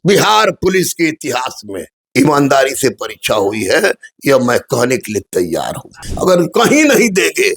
Bihar police के इतिहास में ईमानदारी से परीक्षा हुई है, यह मैं कहने के लिए तैयार हूँ। अगर कहीं नहीं देंगे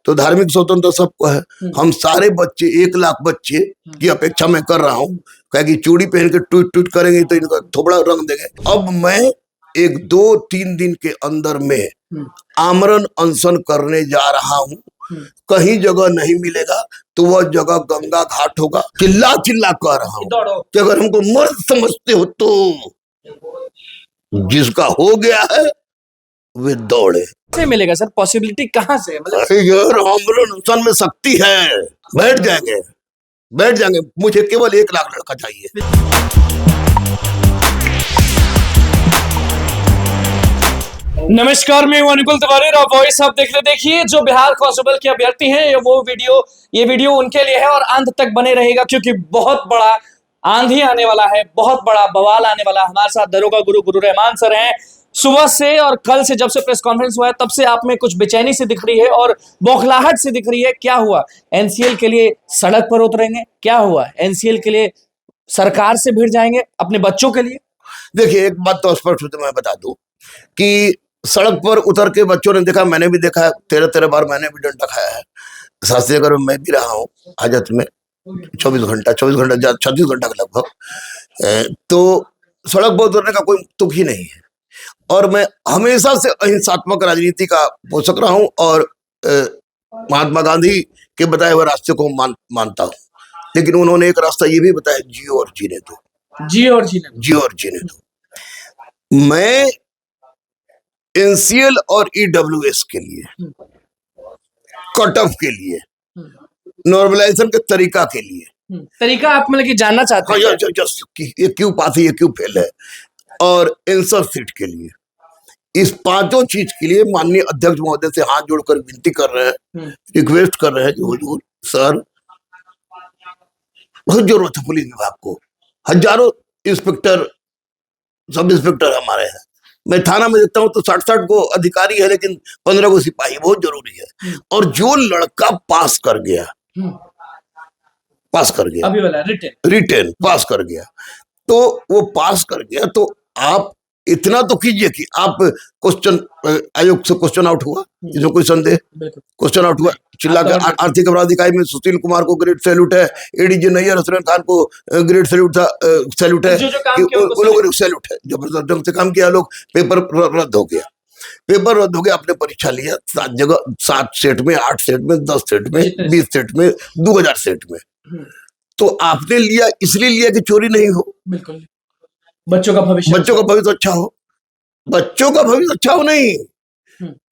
तो धार्मिक स्वतंत्रता सबको है। हम सारे बच्चे 1 लाख बच्चे की अपेक्षा मैं कर रहा हूँ, कहे कि चूड़ी पहन के टूट टूट करेंगे तो इनका थोड़ा रंग देंगे। अब मैं 1-2-3 दिन के अंदर में आमरण अनशन करने जा रहा हूँ। कहीं जगह नहीं मिलेगा तो वह जगह गंगा घाट होगा। चिल्ला चिल्ला कह रहा हूँ कि अगर हमको मर्द समझते हो तो जिसका हो गया है वे दौड़े। कैसे मिलेगा सर? पॉसिबिलिटी कहाँ से? अरे यार, आमरण अनशन में शक्ति है। बैठ जाएंगे। मुझे केवल 1 लाख लड़का चाहिए। नमस्कार, मैं अनुकुल तिवारी और वॉइस आप देखिए जो बिहार कांस्टेबल के अभ्यर्थी हैं ये वीडियो उनके लिए है और अंत तक बने रहेगा क्योंकि बहुत बड़ा आंधी आने वाला है, बहुत बड़ा बवाल आने वाला है। हमारे साथ दरोगा गुरु रहमान सर हैं। सुबह से और कल से जब से प्रेस कॉन्फ्रेंस हुआ है तब से आप में कुछ बेचैनी से दिख रही है और बौखलाहट से दिख रही है। क्या हुआ? एनसीएल के लिए सड़क पर उतरेंगे? क्या हुआ? एनसीएल के लिए सरकार से भिड़ जाएंगे? अपने बच्चों के लिए? देखिए, एक बात तो स्पष्ट रूप से मैं बता दूं कि सड़क पर उतर के बच्चों ने देखा, मैंने भी देखा, 13 बार मैंने भी डंडा खाया है। शास्त्री नगर में मैं भी रहा हूँ, हाजत में 24 घंटा 36 घंटा के लगभग। तो सड़क पर उतरने का कोई तुक ही नहीं है और मैं हमेशा से अहिंसात्मक राजनीति का पोषक रहा हूँ और महात्मा गांधी के बताए हुए रास्ते को मानता हूँ। लेकिन उन्होंने एक रास्ता ये भी बताया, जियो और जीने दो। मैं एनसीएल और ईडब्ल्यूएस के लिए, कट ऑफ के लिए, नॉर्मलाइजेशन के तरीका के लिए, तरीका आप मतलब कि जानना चाहते हैं? ये क्यों पास है, ये क्यों फेल है, और आंसर सीट के लिए, इस पांचों चीज के लिए माननीय अध्यक्ष महोदय से हाथ जोड़कर विनती कर रहे हैं, रिक्वेस्ट कर रहे हैं कि हुजूर सर, बहुत जरूरत है पुलिस विभाग को। हजारों इंस्पेक्टर, सब इंस्पेक्टर हमारे हैं। मैं थाना में देखता हूँ तो 60 को अधिकारी है लेकिन 15 को सिपाही, बहुत जरूरी है। और जो लड़का पास कर गया अभी वाला रिटेन पास कर गया, तो वो पास कर गया तो आप इतना तो कीजिए कि आप क्वेश्चन आयोग से क्वेश्चन आउट हुआ, इसमें कोई संदेह, क्वेश्चन आउट हुआ। चिल्लाकर आर्थिक अपराध इकाई में सुशील कुमार को ग्रेट सैल्यूट है, एडीजी नैयर हुसैन खान को ग्रेट सैल्यूट है, सैल्यूट है, जबरदस्त ढंग से काम किया लोग। पेपर रद्द हो गया, आपने परीक्षा लिया 7 जगह, 7 सेट में, 8 सेट में, 10 सेट में, 20 सेट में, 2000 सेट में। तो आपने लिया इसलिए लिया कि चोरी नहीं हो, बिल्कुल बच्चों का भविष्य अच्छा हो, नहीं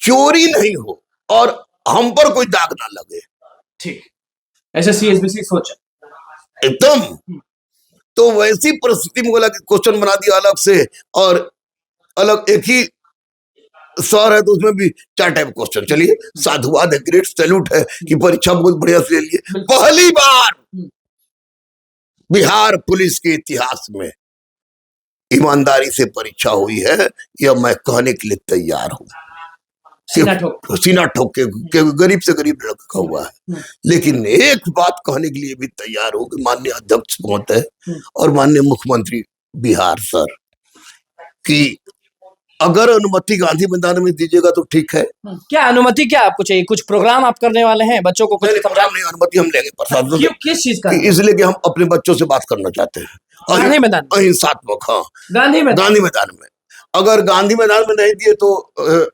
चोरी नहीं हो और हम पर कोई दाग ना लगे। ठीक, ऐसे सीएसबीसी सोचा एकदम। तो वैसी परिस्थिति में बोला कि क्वेश्चन बना दिया अलग से, और अलग एक ही सर है तो उसमें भी 4 टाइप क्वेश्चन। चलिए, साधुवाद है, ग्रेट सैल्यूट है कि परीक्षा बहुत बढ़िया से ले लिए। पहली बार बिहार पुलिस के इतिहास में ईमानदारी से परीक्षा हुई है, यह मैं कहने के लिए तैयार हूँ। सीना ठोक के गरीब से गरीब लड़का हुआ है। लेकिन एक बात कहने के लिए भी तैयार हूँ कि माननीय अध्यक्ष महोदय और माननीय मुख्यमंत्री बिहार सर की अगर अनुमति गांधी मैदान में दीजिएगा तो ठीक है। क्या अनुमति, क्या आपको चाहिए? कुछ प्रोग्राम आप करने वाले हैं? बच्चों को कुछ नहीं, अनुमति हम लेंगे प्रशासन से। किस चीज का? इसलिए कि हम अपने बच्चों से बात करना चाहते हैं अहिंसात्मक। हाँ, गांधी मैदान में। अगर गांधी मैदान में नहीं दिए तो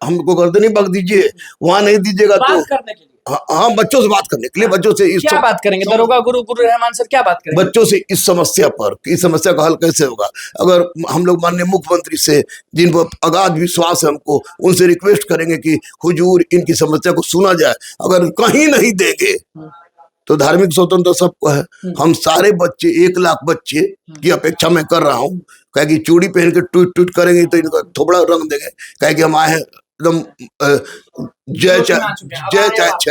हमको गर्दनी बक दीजिए, वहां नहीं दीजिएगा तो करने के लिए। हाँ, बच्चों से बात करने के लिए, बच्चों से क्या बात करेंगे? दरोगा गुरु रहमान सर क्या बात करेंगे बच्चों से इस समस्या पर? इस समस्या का हल कैसे होगा? अगर हम लोग माननीय मुख्यमंत्री से, जिन पर अगाध विश्वास है हमको, उनसे रिक्वेस्ट करेंगे कि हुजूर इनकी समस्या को सुना जाए। अगर कहीं नहीं देंगे तो धार्मिक स्वतंत्रता सबको है। हम सारे बच्चे 1 लाख बच्चे की अपेक्षा मैं कर रहा हूँ, कहे कि चूड़ी पहन के टूट टूट करेंगे तो इनका थोड़ा रंग देंगे, कहे कि हम आए हैं एकदम जय चाहे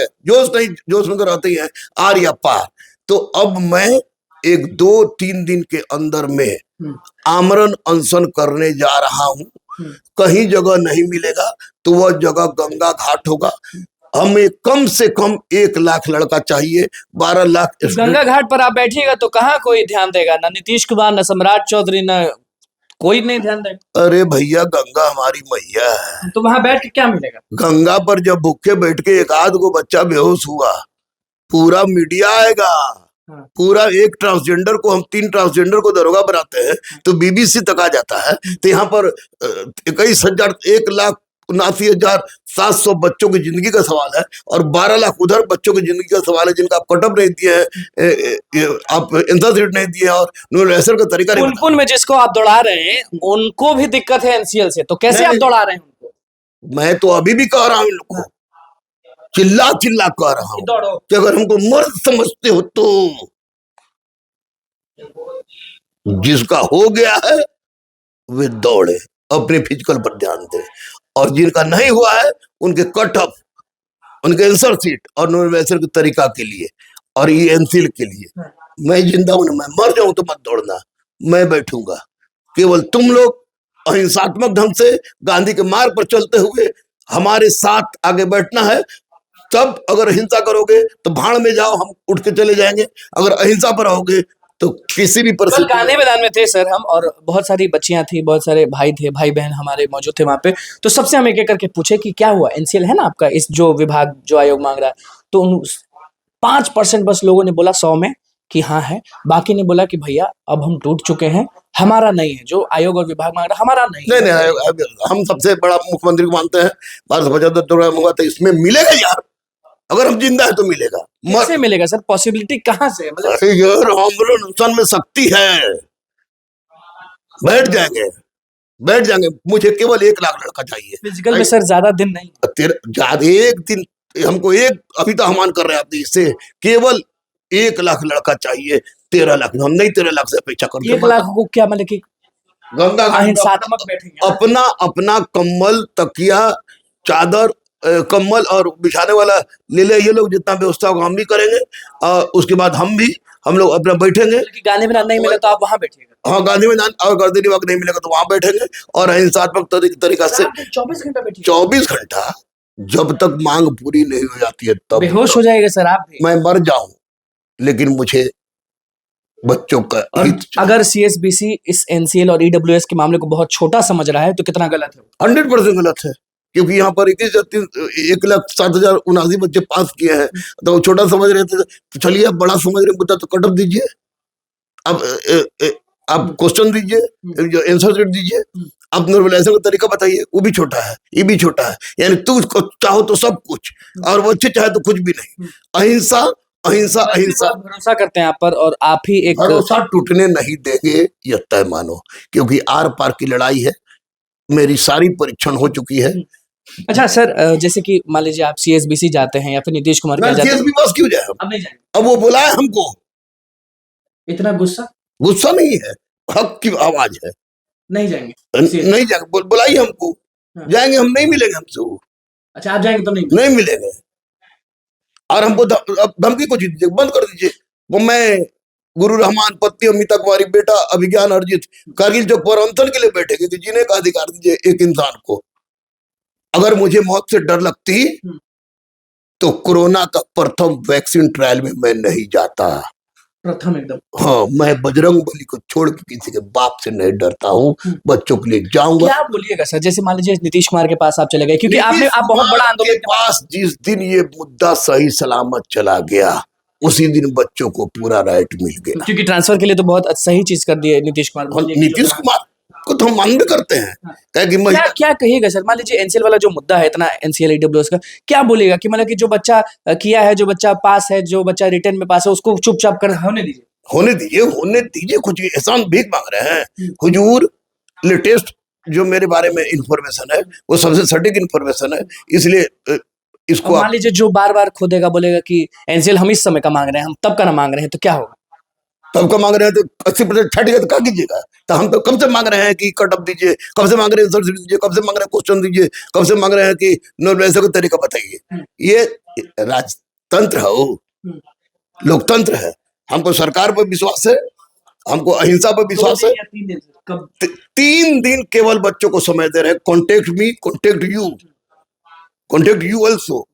जोश में तो रहते ही हैं, आर या पार। तो अब मैं 1-2-3 दिन के अंदर में आमरण अनशन करने जा रहा हूँ। कहीं जगह नहीं मिलेगा तो वह जगह गंगा घाट होगा। हमें कम से कम 1 लाख लड़का चाहिए, 12 लाख गंगा घाट पर आप बैठिएगा तो कहाँ कोई ध्यान देगा, ना नीतीश कुमार, ना सम्राट चौधरी, ना कोई नहीं ध्यान देगा। अरे भैया, गंगा हमारी मैया है। तो वहां बैठ के क्या मिलेगा? गंगा पर जब भूखे बैठ के एक आध को बच्चा बेहोश हुआ, पूरा मीडिया आएगा। पूरा एक ट्रांसजेंडर को, हम 3 ट्रांसजेंडर को दरोगा बनाते हैं तो बीबीसी तक आ जाता है। तो यहाँ पर 21,000 1,79,700 बच्चों की जिंदगी का सवाल है, और 12 लाख उधर बच्चों की जिंदगी का सवाल है जिनका आप कटअप नहीं दिए हैं, आप आंसर शीट नहीं दिए और नोटिफिकेशन का तरीका नहीं पुनपुन में जिसको आप दौड़ा रहे हैं उनको भी दिक्कत है एनसीएल से, तो कैसे आप दौड़ा रहे हैं उनको? मैं तो अभी भी कह रहा हूँ इन लोगों को, चिल्ला चिल्ला कह रहा हूँ दौड़ो। कि अगर हमको मर्द समझते हो तो जिसका हो गया है वे दौड़े, अपने फिजिकल पर ध्यान दे, और जिनका नहीं हुआ है उनके कट ऑफ, उनके आंसर शीट और नोटिफिकेशन के तरीका के लिए और ये एनसीएल के लिए मैं जिंदा हूं, मैं मर जाऊं तो मत दौड़ना, मैं बैठूंगा। केवल तुम लोग अहिंसात्मक ढंग से गांधी के मार्ग पर चलते हुए हमारे साथ आगे बैठना है। तब अगर हिंसा करोगे तो भाड़ में जाओ, हम उठ के चले जाएंगे। अगर अहिंसा पर रहोगे तो किसी भी कल परिस्थिति गांधी मैदान में थे सर हम, और बहुत सारी बच्चियां थी, बहुत सारे भाई थे, भाई बहन हमारे मौजूद थे वहां पे। तो सबसे हम एक एक करके पूछे कि क्या हुआ, एनसीएल है ना आपका, इस जो विभाग जो आयोग मांग रहा है? तो 5% बस लोगों ने बोला 100 में कि हाँ है, बाकी ने बोला कि भैया अब हम टूट चुके हैं, हमारा नहीं है, जो आयोग और विभाग मांग रहा है हमारा नहीं है। नहीं, हम सबसे बड़ा मुख्यमंत्री को मानते हैं, 1275 होगा तो इसमें मिलेगा यार, अगर हम जिंदा है तो मिलेगा। कैसे मिलेगा सर, पॉसिबिलिटी कहाँ से? मतलब अरे यार, हमारे इंसान में शक्ति है, बैठ जाएंगे, बैठ जाएंगे। मुझे केवल 1 लाख लड़का चाहिए फिजिकल में सर ज्यादा दिन नहीं, ज्यादा एक दिन हमको एक अभी तो हम कर रहे हैं आपने, इससे केवल 1 लाख लड़का चाहिए। 13 लाख हम नहीं, 13 लाख से अपेक्षा करते। 1 लाख को क्या मतलब कि गंगा अहिंसात्मक बैठेंगे? अपना अपना कम्बल, तकिया, चादर, कम्बल और बिछाने वाला ले ले, ये लोग जितना व्यवस्था होगा हम भी करेंगे, और उसके बाद हम लोग अपना बैठेंगे। गांधी मैदान नहीं मिला तो आप वहां बैठिएगा? हाँ, गांधी मैदान और गर्दनी वक्त नहीं मिलेगा तो वहां बैठेंगे, और अहिंसात्मक तरीका से 24 घंटा बैठिए। 24 घंटा, जब तक मांग पूरी नहीं हो जाती है तब बेहोश हो जाएगा सर आप भी। मैं मर जाऊं, लेकिन मुझे बच्चों का हित। अगर सीएसबीसी इस एनसीएल और ईडब्ल्यूएस के मामले को बहुत छोटा समझ रहा है तो कितना गलत है? 100% गलत है, क्योंकि यहाँ पर 1,07,079 बच्चे पास किए हैं, तो वो छोटा समझ रहे थे, तो चलिए अब बड़ा समझ रहे हैं तो कटअप दीजिए, अब आप क्वेश्चन दीजिए, आंसर शीट दीजिए, आप नॉर्मलाइजेशन का तरीका बताइए, वो भी छोटा है, ये भी छोटा है। यानी तू चाहो तो सब कुछ, और वो अच्छे चाहे तो कुछ भी नहीं। अहिंसा अहिंसा अहिंसा, भरोसा करते हैं आप पर, और आप ही एक भरोसा टूटने नहीं देंगे, यह तय मानो, क्योंकि आर पार की लड़ाई है, मेरी सारी परीक्षण हो चुकी है। अच्छा सर, जैसे कि मान लीजिए आप सीएसबीसी जाते हैं या फिर नीतीश कुमार के जाते हैं, सीएसबी पास क्यों जाए हम? अब नहीं जाएंगे? अब वो बुलाए हमको, इतना गुस्सा? गुस्सा नहीं है, हक की आवाज है, नहीं जाएंगे? नहीं जाएंगे, बुलाइए हमको, जाएंगे हम, नहीं मिलेंगे हमसे वो। अच्छा, आप जाएंगे तो नहीं मिलेंगे, और हमको धमकी को दीजिए, बंद कर दीजिए। वो मैं गुरु रहमान पत्नी अमिता कुमारी बेटा अभिज्ञान अर्जित कारगिल चौक पर अनशन के लिए बैठेंगे कि जीने का अधिकार दीजिए एक इंसान को। अगर मुझे मौत से डर लगती तो कोरोना का प्रथम वैक्सीन ट्रायल में मैं नहीं जाता, प्रथम एकदम। हाँ, मैं बजरंग बली को छोड़ के किसी के बाप से नहीं डरता हूँ, बच्चों के लिए जाऊंगा। क्या बोलिएगा सर, जैसे मान लीजिए नीतीश कुमार के पास आप चले गए, क्योंकि आप बहुत बड़ा आंदोलन के पास जिस दिन ये मुद्दा सही सलामत चला गया, उसी दिन बच्चों को पूरा राइट मिल गया। क्योंकि ट्रांसफर के लिए तो बहुत सही चीज कर दी है नीतीश कुमार। नीतीश कुमार को तो हम मांग करते हैं, क्या कहिएगा सर, मान लीजिए एनसीएल वाला जो मुद्दा है इतना, एनसीएल ईडब्ल्यूएस का क्या बोलेगा कि मतलब कि जो बच्चा किया है, जो बच्चा पास है, जो बच्चा रिटर्न में पास है, उसको चुपचाप कर होने दीजिए, होने दीजिए, कुछ एहसान भीख मांग रहे हैं। हुजूर, लेटेस्ट जो मेरे बारे में इंफॉर्मेशन है वो सबसे सटीक इंफॉर्मेशन है, इसलिए इसको मान लीजिए जो बार बार खोदेगा, बोलेगा कि एनसीएल हम इस समय का मांग रहे हैं, हम तब का ना मांग रहे हैं, तो क्या होगा? तब का मांग रहे हैं तो 80% छट गया तो क्या कीजिएगा? तो हम तो कब से मांग रहे हैं कि कटअप दीजिए, कब से मांग रहे हैं आंसर दीजिए, कब से मांग रहे हैं क्वेश्चन दीजिए, कब से मांग रहे हैं कि नॉर्मलाइजेशन का तरीका बताइए। ये राजतंत्र है, वो लोकतंत्र है। हमको सरकार पर विश्वास है, हमको अहिंसा पर विश्वास है। 3 दिन केवल बच्चों को समय दे रहे हैं। Contact me, contact you also.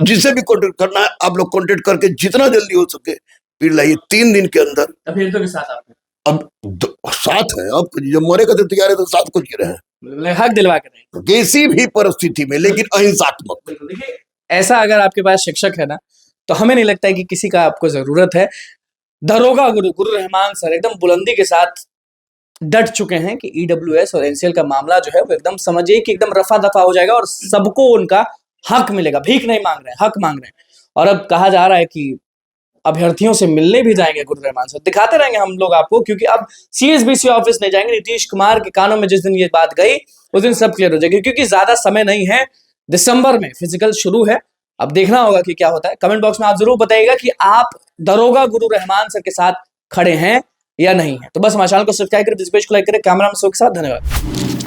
जिसे भी कॉन्टेक्ट करना है आप लोग कॉन्टेक्ट करके जितना जल्दी हो सके फिर लाइए। 3 दिन के अंदर। अभ्यर्थियों के साथ आप अब साथ है, अब जब मरे का तो तैयार है तो साथ को जी रहे हैं हक दिलवा कर रहे किसी भी परिस्थिति में, लेकिन अहिंसात्मक। हैं। देखिए ऐसा अगर आपके पास शिक्षक है ना, तो हमें नहीं लगता है कि किसी का आपको जरूरत है। दरोगा गुरु रहमान सर एकदम बुलंदी के साथ डट चुके हैं कि ईडब्ल्यूएस और एनसीएल का मामला जो है वो एकदम समझिए कि एकदम रफा दफा हो जाएगा और सबको उनका हक मिलेगा। भीख नहीं मांग रहे हैं, हक मांग रहे हैं। और अब कहा जा रहा है कि अभ्यर्थियों से मिलने भी जाएंगे गुरु रहमान सर। दिखाते रहेंगे हम लोग आपको, क्योंकि अब सीएसबीसी ऑफिस नहीं जाएंगे। नीतीश कुमार के कानों में जिस दिन ये बात गई उस दिन सब क्लियर हो जाएगी, क्योंकि ज्यादा समय नहीं है। दिसंबर में फिजिकल शुरू है, अब देखना होगा कि क्या होता है। कमेंट बॉक्स में आप जरूर बताइएगा कि आप दरोगा गुरु रहमान सर के साथ खड़े हैं या नहीं है। तो बस हमारे चैनल को सब्सक्राइब करें, इस पेज को लाइक करें। कैमरा में के साथ धन्यवाद।